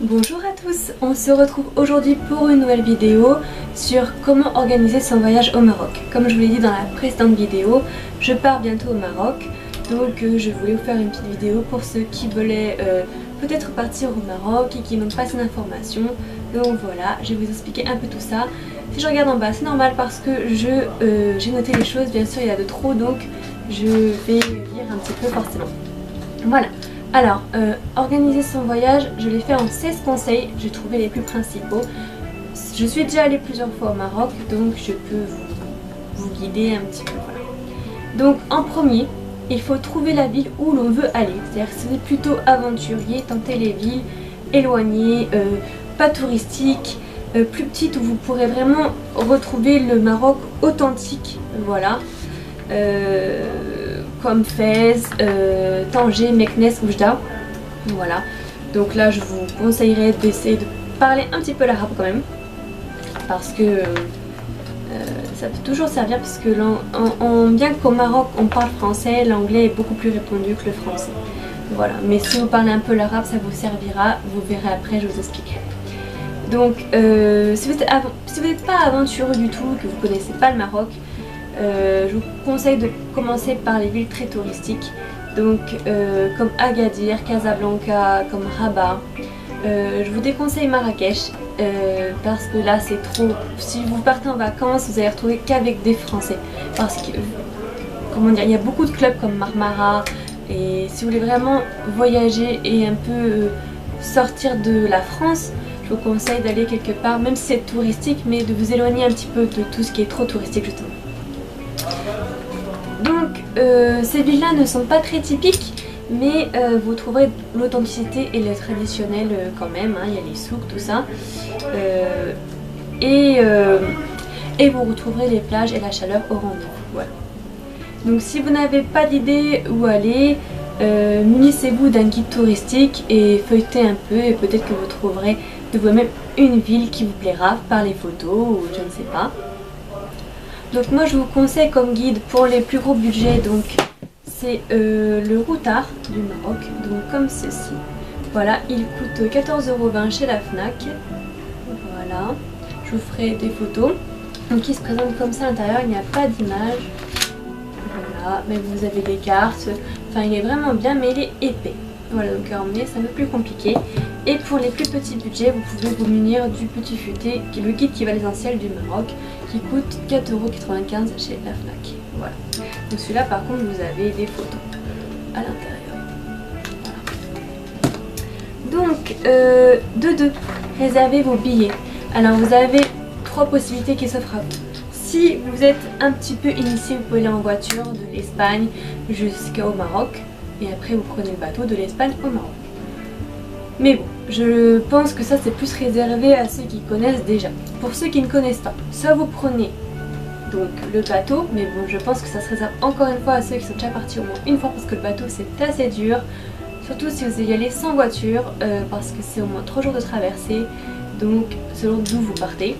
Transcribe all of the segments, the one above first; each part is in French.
Bonjour à tous, on se retrouve aujourd'hui pour une nouvelle vidéo sur comment organiser son voyage au Maroc. Comme je vous l'ai dit dans la précédente vidéo, je pars bientôt au Maroc, donc je voulais vous faire une petite vidéo pour ceux qui voulaient peut-être partir au Maroc et qui n'ont pas assez d'informations. Donc voilà, je vais vous expliquer un peu tout ça. Si je regarde en bas, c'est normal parce que j'ai noté les choses, bien sûr il y a de trop, donc je vais lire un petit peu forcément. Voilà. Alors, organiser son voyage, je l'ai fait en 16 conseils, j'ai trouvé les plus principaux. Je suis déjà allée plusieurs fois au Maroc, donc je peux vous guider un petit peu. Voilà. Donc en premier, il faut trouver la ville où l'on veut aller. C'est-à-dire que si vous êtes plutôt aventurier, tentez les villes éloignées, pas touristiques, plus petites où vous pourrez vraiment retrouver le Maroc authentique. Voilà. Comme Fès, Tanger, Meknès, Oujda. Voilà. Donc là, je vous conseillerais d'essayer de parler un petit peu l'arabe quand même. Parce que ça peut toujours servir parce que bien qu'au Maroc on parle français, l'anglais est beaucoup plus répandu que le français. Voilà. Mais si vous parlez un peu l'arabe, ça vous servira. Vous verrez après, je vous expliquerai. Donc si vous n'êtes pas aventureux du tout, que vous ne connaissez pas le Maroc, je vous conseille de commencer par les villes très touristiques, donc comme Agadir, Casablanca, comme Rabat. Je vous déconseille Marrakech parce que là c'est trop. Si vous partez en vacances, vous allez retrouver qu'avec des Français parce que comment dire, il y a beaucoup de clubs comme Marmara et si vous voulez vraiment voyager et un peu sortir de la France, je vous conseille d'aller quelque part, même si c'est touristique, mais de vous éloigner un petit peu de tout ce qui est trop touristique justement. Donc ces villes-là ne sont pas très typiques, mais vous trouverez l'authenticité et le traditionnel quand même, hein, il y a les souks, tout ça. Et vous retrouverez les plages et la chaleur au rendez-vous. Voilà. Donc si vous n'avez pas d'idée où aller, munissez-vous d'un guide touristique et feuilletez un peu et peut-être que vous trouverez de vous-même une ville qui vous plaira par les photos ou je ne sais pas. Donc moi je vous conseille comme guide pour les plus gros budgets, donc c'est le Routard du Maroc, donc comme ceci. Voilà, il coûte 14,20 € chez la Fnac. Voilà, je vous ferai des photos. Donc il se présente comme ça à l'intérieur, il n'y a pas d'image. Voilà, mais vous avez des cartes. Enfin il est vraiment bien mais il est épais. Voilà, donc à emmener c'est un peu plus compliqué. Et pour les plus petits budgets, vous pouvez vous munir du Petit Futé, qui est le guide qui va à l'essentiel du Maroc, qui coûte 4,95 € chez la Fnac. Voilà. Donc celui-là par contre vous avez des photos à l'intérieur. Voilà. Donc réservez vos billets. Alors vous avez 3 possibilités qui s'offrent à vous. Si vous êtes un petit peu initié, vous pouvez aller en voiture de l'Espagne jusqu'au Maroc. Et après vous prenez le bateau de l'Espagne au Maroc. Mais bon, je pense que ça c'est plus réservé à ceux qui connaissent déjà. Pour ceux qui ne connaissent pas, soit vous prenez donc le bateau, mais bon je pense que ça se réserve encore une fois à ceux qui sont déjà partis au moins une fois parce que le bateau c'est assez dur. Surtout si vous y allez sans voiture parce que c'est au moins 3 jours de traversée, donc selon d'où vous partez,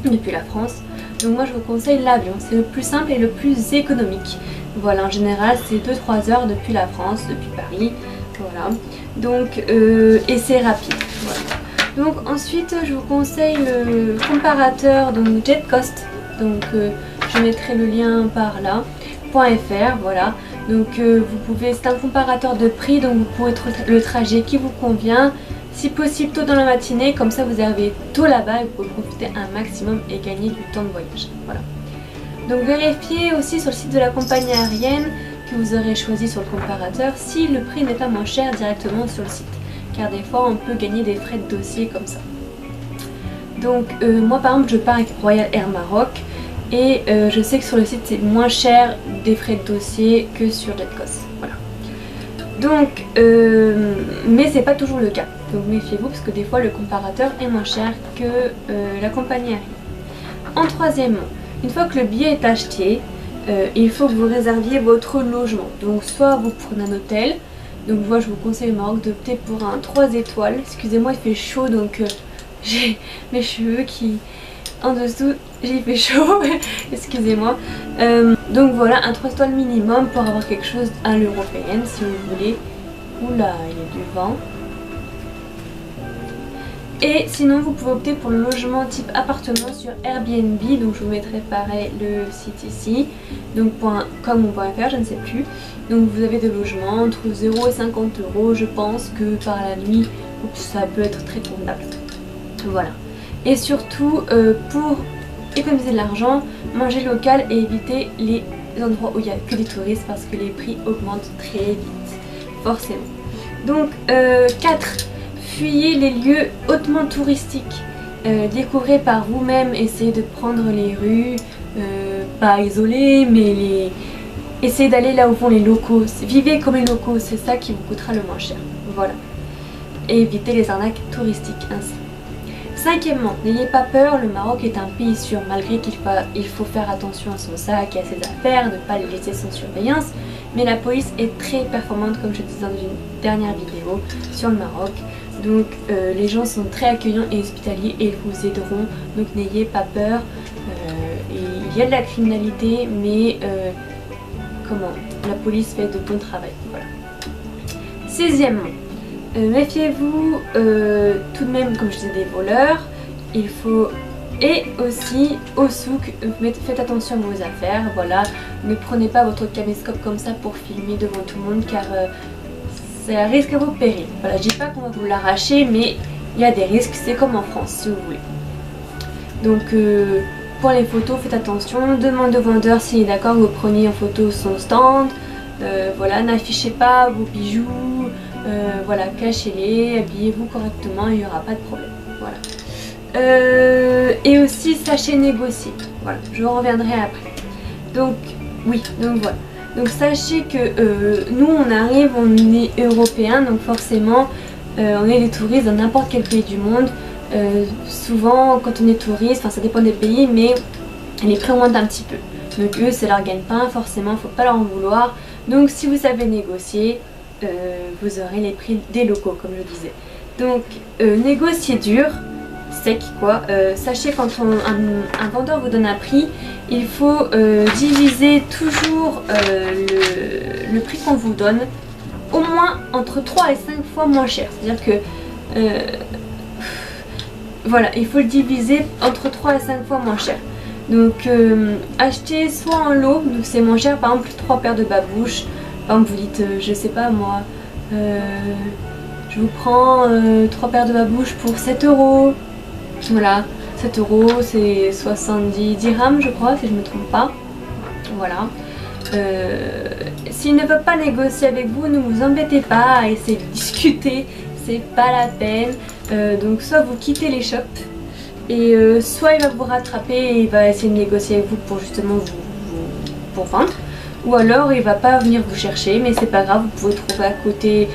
depuis la France. Donc moi je vous conseille l'avion, c'est le plus simple et le plus économique. Voilà, en général c'est 2-3 heures depuis la France, depuis Paris. Voilà, donc et c'est rapide. Voilà. Donc ensuite je vous conseille le comparateur donc JetCost. Donc je mettrai le lien par là. .fr, voilà. Donc vous pouvez, c'est un comparateur de prix, donc vous pourrez trouver le trajet qui vous convient. Si possible tôt dans la matinée, comme ça vous arrivez tôt là-bas et vous pouvez profiter un maximum et gagner du temps de voyage. Voilà. Donc vérifiez aussi sur le site de la compagnie aérienne que vous aurez choisi sur le comparateur si le prix n'est pas moins cher directement sur le site, car des fois on peut gagner des frais de dossier comme ça. Donc moi par exemple je pars avec Royal Air Maroc et je sais que sur le site c'est moins cher des frais de dossier que sur JetCost. Voilà. Donc mais c'est pas toujours le cas, donc méfiez-vous parce que des fois le comparateur est moins cher que la compagnie aérienne. En troisièmement, une fois que le billet est acheté, il faut que vous réserviez votre logement. Donc soit vous prenez un hôtel, donc moi je vous conseille au Maroc d'opter pour un 3 étoiles. Excusez-moi il fait chaud donc j'ai mes cheveux qui en dessous, j'ai fait chaud, excusez-moi. Donc voilà, un 3 étoiles minimum pour avoir quelque chose à l'européenne si vous voulez. Oula, il y a du vent. Et sinon vous pouvez opter pour le logement type appartement sur Airbnb, donc je vous mettrai pareil le site ici, donc .com ou .fr, je ne sais plus. Donc vous avez des logements entre 0 et 50 €, je pense que par la nuit ça peut être très convenable. Voilà. Et surtout pour économiser de l'argent, manger local et éviter les endroits où il n'y a que des touristes parce que les prix augmentent très vite, forcément. Donc 4. Fuyez les lieux hautement touristiques. Découvrez par vous-même, essayez de prendre les rues, pas isolées, mais essayez d'aller là où vont les locaux. Vivez comme les locaux, c'est ça qui vous coûtera le moins cher. Voilà. Et évitez les arnaques touristiques ainsi. 5°, n'ayez pas peur, le Maroc est un pays sûr, malgré qu'il faut faire attention à son sac et à ses affaires, ne pas les laisser sans surveillance. Mais la police est très performante, comme je disais dans une dernière vidéo sur le Maroc. Donc les gens sont très accueillants et hospitaliers et ils vous aideront, donc n'ayez pas peur. Il y a de la criminalité, mais la police fait de bon travail. Voilà. 6°, méfiez-vous tout de même, comme je disais, des voleurs. Et aussi au souk, faites attention à vos affaires. Voilà, ne prenez pas votre caméscope comme ça pour filmer devant tout le monde, car ça risque à vos périls. Voilà, je dis pas qu'on va vous l'arracher, mais il y a des risques, c'est comme en France si vous voulez. Donc pour les photos, faites attention, demandez au vendeur s'il est d'accord que vous preniez en photo son stand. Voilà, n'affichez pas vos bijoux, voilà, cachez-les, habillez-vous correctement, il n'y aura pas de problème. Voilà. Et aussi sachez négocier. Voilà, je reviendrai après. Donc oui, donc voilà. Donc sachez que nous on arrive, on est européens, donc forcément on est des touristes dans n'importe quel pays du monde. Souvent quand on est touriste, enfin ça dépend des pays, mais les prix augmentent un petit peu. Donc eux c'est leur gagne-pain, forcément il ne faut pas leur en vouloir. Donc si vous savez négocier, vous aurez les prix des locaux comme je disais. Donc négocier dur, sec quoi. Sachez quand un vendeur vous donne un prix, il faut diviser toujours le prix qu'on vous donne au moins entre 3 et 5 fois moins cher. C'est-à-dire que voilà, il faut le diviser entre 3 et 5 fois moins cher. Donc achetez soit en lot, donc c'est moins cher, par exemple 3 paires de babouches. Par exemple vous dites, je sais pas moi, je vous prends 3 paires de babouches pour 7 €. Voilà, 7 € c'est 70 dirhams je crois si je ne me trompe pas. Voilà. S'il ne veut pas négocier avec vous, ne vous embêtez pas à essayer de discuter, c'est pas la peine. Donc soit vous quittez les shops et soit il va vous rattraper et il va essayer de négocier avec vous pour justement pour vendre, ou alors il va pas venir vous chercher, mais c'est pas grave, vous pouvez trouver à côté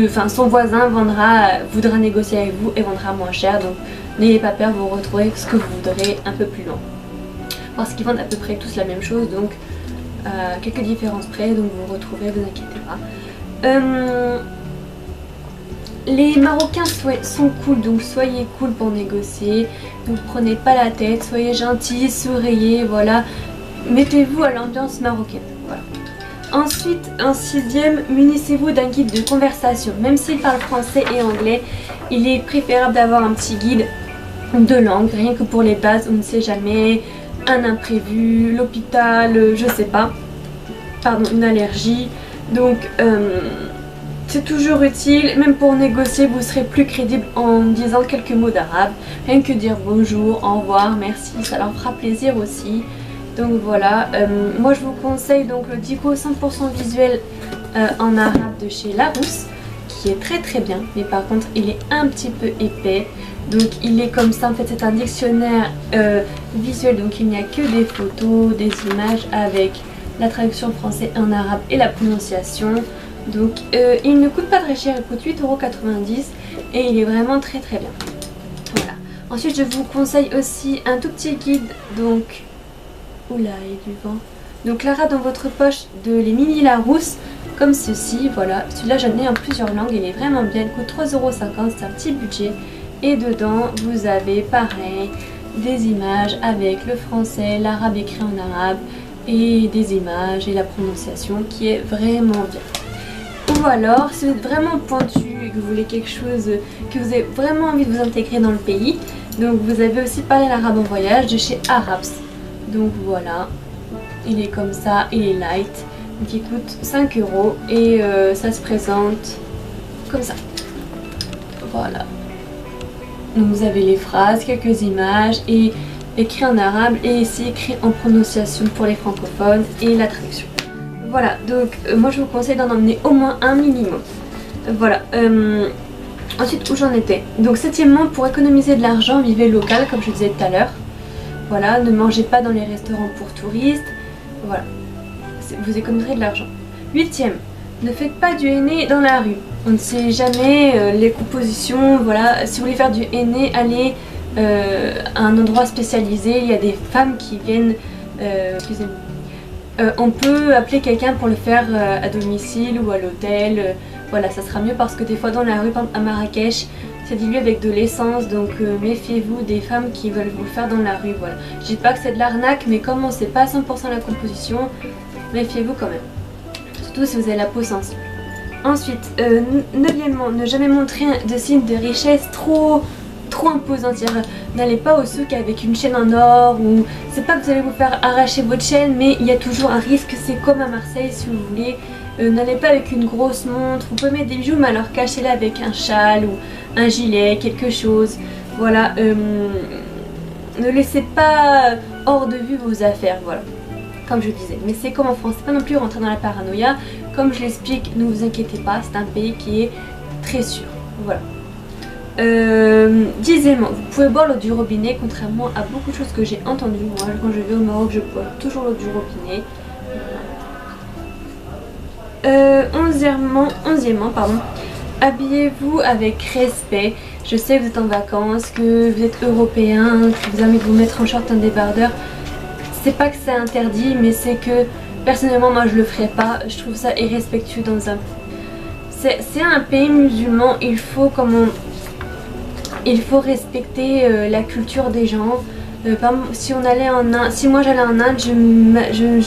enfin son voisin voudra négocier avec vous et vendra moins cher. Donc n'ayez pas peur, vous retrouverez ce que vous voudrez un peu plus loin, parce qu'ils vendent à peu près tous la même chose, donc quelques différences près, donc vous retrouvez, vous inquiétez pas. Les Marocains sont cool, donc soyez cool pour négocier, ne vous prenez pas la tête, soyez gentils, souriez, voilà, mettez-vous à l'ambiance marocaine, voilà. Ensuite, en 6°, munissez-vous d'un guide de conversation. Même s'il parle français et anglais, il est préférable d'avoir un petit guide de langue, rien que pour les bases, on ne sait jamais, un imprévu, l'hôpital, je sais pas, pardon, une allergie. Donc c'est toujours utile, même pour négocier, vous serez plus crédible en disant quelques mots d'arabe. Rien que dire bonjour, au revoir, merci, ça leur fera plaisir aussi. Donc voilà, moi je vous conseille donc le Dico 100% visuel en arabe de chez Larousse, qui est très très bien, mais par contre il est un petit peu épais. Donc il est comme ça, en fait c'est un dictionnaire visuel, donc il n'y a que des photos, des images avec la traduction français en arabe et la prononciation. Donc il ne coûte pas très cher, il coûte 8,90 € et il est vraiment très très bien. Voilà. Ensuite je vous conseille aussi un tout petit guide, donc oula, il y a du vent. Donc l'arabe dans votre poche de les mini Larousse, comme ceci, voilà. Celui-là j'en ai en plusieurs langues, il est vraiment bien, il coûte 3,50 €, c'est un petit budget. Et dedans vous avez pareil des images avec le français, l'arabe écrit en arabe et des images et la prononciation qui est vraiment bien. alors, si vous êtes vraiment pointu et que vous voulez quelque chose, que vous avez vraiment envie de vous intégrer dans le pays, donc vous avez aussi Parler l'arabe en voyage de chez Arabs. Donc voilà, il est comme ça, il est light, donc il coûte 5 € et ça se présente comme ça. Voilà. Donc vous avez les phrases, quelques images et écrit en arabe et ici écrit en prononciation pour les francophones et la traduction. Voilà, donc moi je vous conseille d'en emmener au moins un minimum. Voilà. Ensuite, où j'en étais? Donc septièmement, pour économiser de l'argent, vivez local comme je disais tout à l'heure. Voilà, ne mangez pas dans les restaurants pour touristes. Voilà, vous économiserez de l'argent. Huitième, ne faites pas du henné dans la rue. On ne sait jamais les compositions. Voilà, si vous voulez faire du henné, allez à un endroit spécialisé. Il y a des femmes qui viennent. Excusez-moi. On peut appeler quelqu'un pour le faire à domicile ou à l'hôtel. Voilà, ça sera mieux parce que des fois dans la rue, par exemple à Marrakech, c'est dilué avec de l'essence, donc méfiez-vous des femmes qui veulent vous le faire dans la rue. Voilà. Je dis pas que c'est de l'arnaque, mais comme on ne sait pas à 100% la composition, méfiez-vous quand même. Surtout si vous avez la peau sensible. Ensuite, neuvièmement, ne jamais montrer de signes de richesse trop imposant. N'allez pas au souk avec une chaîne en or, ou c'est pas que vous allez vous faire arracher votre chaîne, mais il y a toujours un risque. C'est comme à Marseille si vous voulez. N'allez pas avec une grosse montre. Vous pouvez mettre des bijoux, mais alors cachez-la avec un châle ou un gilet, quelque chose. Voilà. Ne laissez pas hors de vue vos affaires. Voilà. Comme je disais. Mais c'est comme en France. C'est pas non plus rentrer dans la paranoïa. Comme je l'explique, ne vous inquiétez pas. C'est un pays qui est très sûr. Voilà. Dixièmement, vous pouvez boire l'eau du robinet, contrairement à beaucoup de choses que j'ai entendues. Moi, quand je vais au Maroc, je bois toujours l'eau du robinet. Onzièmement, habillez-vous avec respect. Je sais que vous êtes en vacances, que vous êtes européen, que vous avez envie de vous mettre en short, un débardeur. C'est pas que c'est interdit, mais c'est que personnellement, moi je le ferai pas. Je trouve ça irrespectueux dans un. C'est un pays musulman. Il faut respecter la culture des gens. Par exemple, si moi j'allais en Inde, je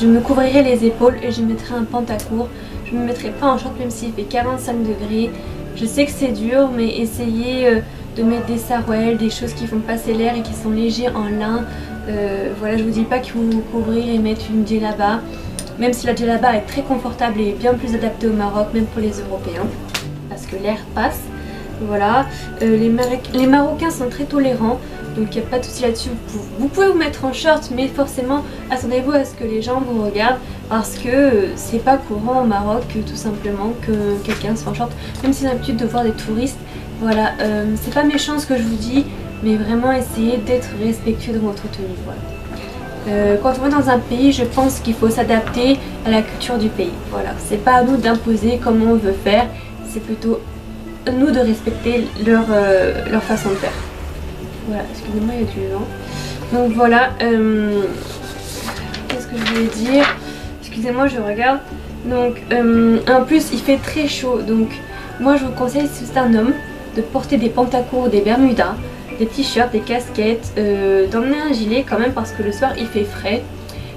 me couvrirais les épaules et je mettrais un pantacourt. Je ne me mettrai pas en short même s'il fait 45 degrés. Je sais que c'est dur, mais essayez de mettre des sarouels, des choses qui font passer l'air et qui sont légers en lin. Voilà, je vous dis pas qu'il faut vous couvrir et mettre une djellaba. Même si la djellaba est très confortable et bien plus adaptée au Maroc, même pour les Européens. Parce que l'air passe. Voilà, les Marocains sont très tolérants, donc il n'y a pas de souci là-dessus. Vous pouvez vous mettre en short, mais forcément attendez-vous à ce que les gens vous regardent, parce que c'est pas courant au Maroc tout simplement que quelqu'un soit en short, même si j'ai l'habitude de voir des touristes. Voilà, c'est pas méchant ce que je vous dis, mais vraiment essayez d'être respectueux de votre tenue. Voilà. Quand on va dans un pays, je pense qu'il faut s'adapter à la culture du pays. Voilà, c'est pas à nous d'imposer comment on veut faire, c'est plutôt nous de respecter leur façon de faire. Voilà, excusez-moi, il y a du vent. Donc voilà, qu'est-ce que je voulais dire? Excusez-moi, je regarde. Donc en plus il fait très chaud, donc moi je vous conseille, si vous êtes un homme, de porter des pantacourts, des bermudas, des t-shirts, des casquettes, d'emmener un gilet quand même parce que le soir il fait frais,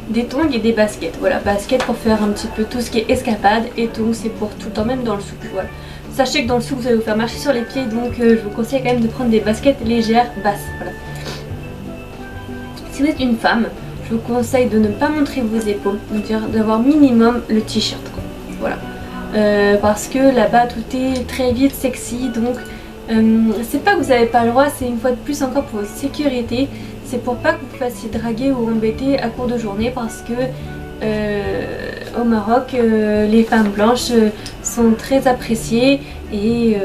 des tongs et des baskets. Voilà, baskets pour faire un petit peu tout ce qui est escapade, et tongs c'est pour tout le temps, même dans le souk. Voilà. Sachez que dans le souk vous allez vous faire marcher sur les pieds, donc je vous conseille quand même de prendre des baskets légères, basses. Voilà. Si vous êtes une femme, je vous conseille de ne pas montrer vos épaules, d'avoir minimum le t-shirt. Voilà. Parce que là-bas tout est très vite sexy, donc c'est pas que vous n'avez pas le droit, c'est une fois de plus encore pour votre sécurité. C'est pour pas que vous vous fassiez draguer ou embêter à court de journée, parce que au Maroc les femmes blanches sont très appréciées, et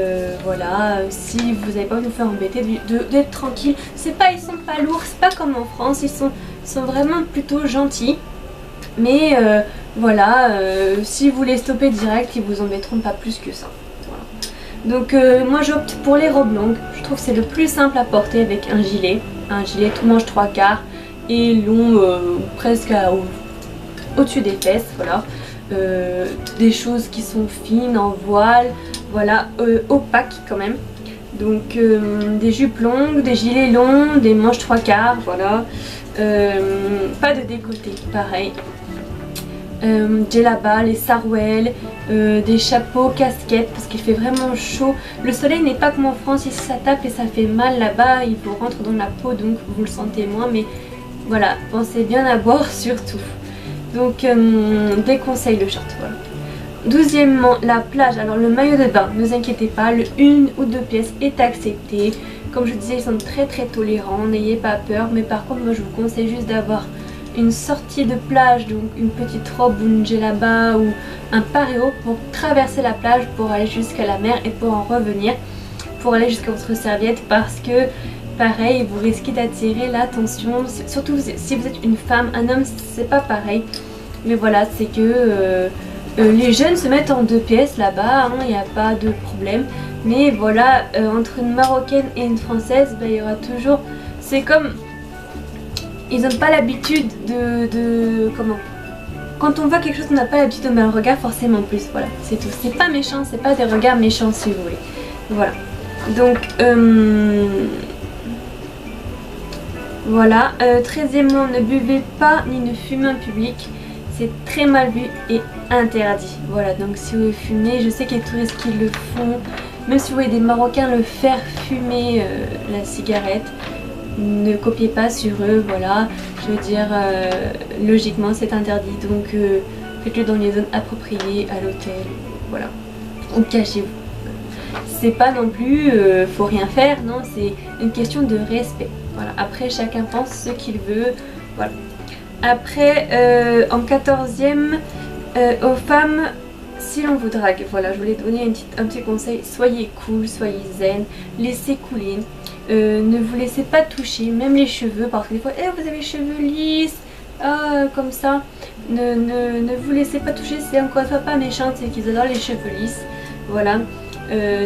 voilà, si vous n'avez pas envie de vous faire embêter, d'être tranquille. C'est pas, ils sont pas lourds, c'est pas comme en France, ils sont vraiment plutôt gentils, mais voilà, si vous les stoppez direct, ils vous embêteront pas plus que ça. Voilà. Donc moi j'opte pour les robes longues. Je trouve que c'est le plus simple à porter avec un gilet tout manche 3/4 et long presque au-dessus des fesses. Voilà. Des choses qui sont fines en voile, voilà, opaques quand même. Donc des jupes longues, des gilets longs, des manches 3/4, voilà. Pas de décolleté, pareil. djellaba, les sarouels, des chapeaux, casquettes parce qu'il fait vraiment chaud. Le soleil n'est pas comme en France, ici ça tape et ça fait mal là-bas, il vous rentre dans la peau donc vous le sentez moins, mais voilà, pensez bien à boire surtout. Donc déconseille le short, voilà. 12e, la plage. Alors le maillot de bain, ne vous inquiétez pas, le 1 ou 2 pièces est accepté. Comme je disais, ils sont très tolérants, n'ayez pas peur. Mais par contre, moi je vous conseille juste d'avoir une sortie de plage, donc une petite robe ou une djellaba ou un pareo pour traverser la plage, pour aller jusqu'à la mer et pour en revenir, pour aller jusqu'à votre serviette, parce que pareil, vous risquez d'attirer l'attention, surtout si vous êtes une femme. Un homme c'est pas pareil, mais voilà, c'est que les jeunes se mettent en 2 pièces là-bas, il n'y a pas de problème. Mais voilà, entre une marocaine et une française, il y aura toujours... C'est comme... Ils n'ont pas l'habitude de... Comment? Quand on voit quelque chose qu'on n'a pas l'habitude, on met un regard forcément plus. Voilà, c'est tout. C'est pas méchant, c'est pas des regards méchants si vous voulez. Voilà. Donc... Voilà. 13e, ne buvez pas ni ne fumez en public. C'est très mal vu et interdit. Voilà, donc si vous fumez, je sais qu'il y a des touristes qui le font, même si vous voyez des Marocains le faire fumer la cigarette, ne copiez pas sur eux, voilà. Je veux dire, logiquement c'est interdit, donc faites-le dans les zones appropriées, à l'hôtel, voilà. Ou cachez-vous. C'est pas non plus, faut rien faire, non, c'est une question de respect. Voilà, après chacun pense ce qu'il veut, voilà. Après, en 14e, aux femmes, si l'on vous drague, voilà, je voulais donner un petit conseil, soyez cool, soyez zen, laissez couler, ne vous laissez pas toucher, même les cheveux, parce que des fois, vous avez les cheveux lisses, comme ça, ne vous laissez pas toucher, c'est encore une fois pas méchant, c'est qu'ils adorent les cheveux lisses, voilà.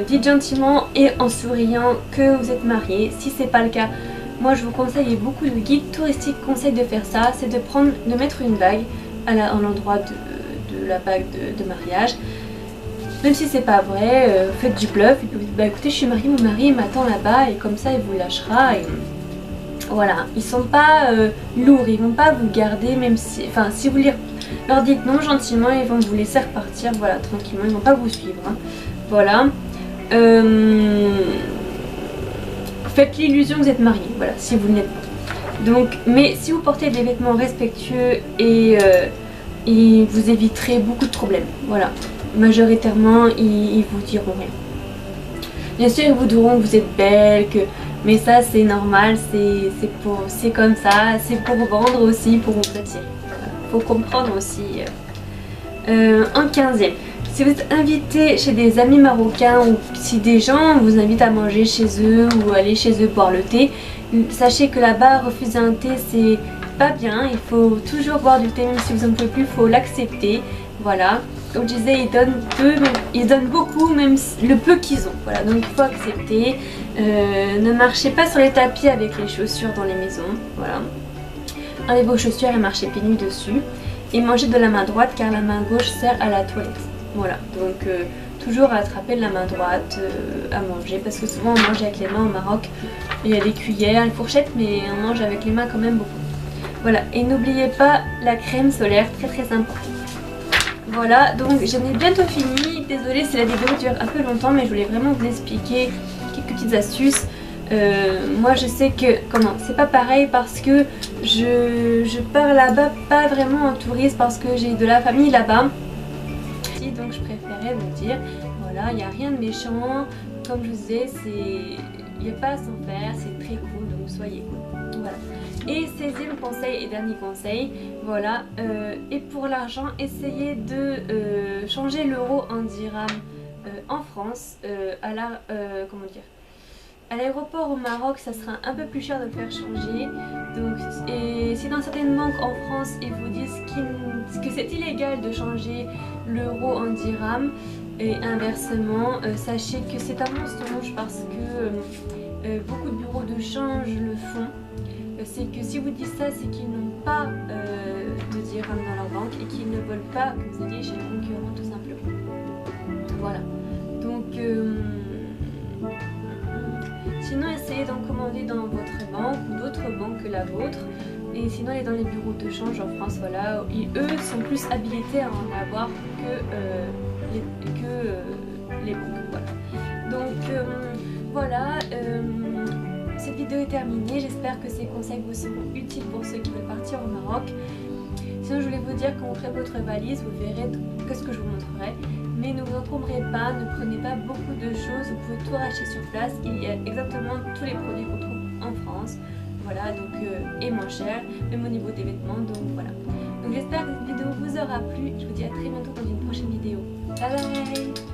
Dites gentiment et en souriant que vous êtes marié, si c'est pas le cas. Moi je vous conseille, et beaucoup de guides touristiques conseillent de faire ça, c'est de mettre une bague à l'endroit de la bague de mariage. Même si c'est pas vrai, faites du bluff et puis vous dites bah écoutez je suis mariée, mon mari m'attend là-bas et comme ça il vous lâchera. Et voilà, ils sont pas lourds, ils vont pas vous garder même si... Enfin si vous leur dites non gentiment, ils vont vous laisser repartir, voilà, tranquillement, ils vont pas vous suivre. Hein. Voilà. Faites l'illusion que vous êtes marié, voilà, si vous ne l'êtes pas. Donc, mais si vous portez des vêtements respectueux et vous éviterez beaucoup de problèmes, voilà. Majoritairement, ils vous diront rien. Bien sûr, ils vous diront que vous êtes belle, mais ça c'est normal, c'est comme ça, c'est pour vendre aussi, pour vous attirer. Voilà. Faut comprendre aussi. En 15e. Si vous êtes invité chez des amis marocains ou si des gens vous invitent à manger chez eux ou aller chez eux boire le thé, sachez que là-bas refuser un thé c'est pas bien, il faut toujours boire du thé même si vous en pouvez plus, il faut l'accepter, voilà. Comme je disais, ils donnent peu, mais ils donnent beaucoup, même le peu qu'ils ont, voilà, donc il faut accepter. Ne marchez pas sur les tapis avec les chaussures dans les maisons, voilà. Enlevez vos chaussures et marchez pieds nus dessus. Et mangez de la main droite car la main gauche sert à la toilette. Voilà, donc toujours attraper de la main droite à manger parce que souvent on mange avec les mains au Maroc. Il y a des cuillères, les fourchettes, mais on mange avec les mains quand même beaucoup. Voilà, et n'oubliez pas la crème solaire, très important. Voilà, donc j'en ai bientôt fini. Désolée si la vidéo dure un peu longtemps, mais je voulais vraiment vous expliquer quelques petites astuces. Moi je sais que c'est pas pareil parce que je pars là-bas pas vraiment en touriste parce que j'ai de la famille là-bas. Donc je préférais vous dire, voilà, il n'y a rien de méchant, comme je vous disais, il n'y a pas à s'en faire, c'est très cool, donc soyez cool. Voilà. Et 16e conseil et dernier conseil, voilà, et pour l'argent, essayez de changer l'euro en dirham en France, comment dire, à l'aéroport au Maroc, ça sera un peu plus cher de le faire changer. Donc, et si dans certaines banques en France ils vous disent que c'est illégal de changer l'euro en dirham et inversement, sachez que c'est un mensonge parce que beaucoup de bureaux de change le font. C'est que si vous dites ça, c'est qu'ils n'ont pas de dirham dans leur banque et qu'ils ne veulent pas que vous alliez chez le concurrent tout simplement. Voilà. Donc sinon, essayez d'en commander dans votre banque ou d'autres banques que la vôtre. Et sinon aller dans les bureaux de change en France, voilà, eux sont plus habilités à en avoir que les banques, voilà. Donc voilà, cette vidéo est terminée, j'espère que ces conseils vous seront utiles pour ceux qui veulent partir au Maroc. Sinon je voulais vous dire quand vous ferez votre valise, vous verrez qu'est-ce que je vous montrerai. Mais ne vous encombrez pas, ne prenez pas beaucoup de choses, vous pouvez tout racheter sur place. Il y a exactement tous les produits qu'on trouve en France. Voilà, donc et moins cher, même au niveau des vêtements, donc voilà. Donc j'espère que cette vidéo vous aura plu. Je vous dis à très bientôt dans une prochaine vidéo. Bye bye.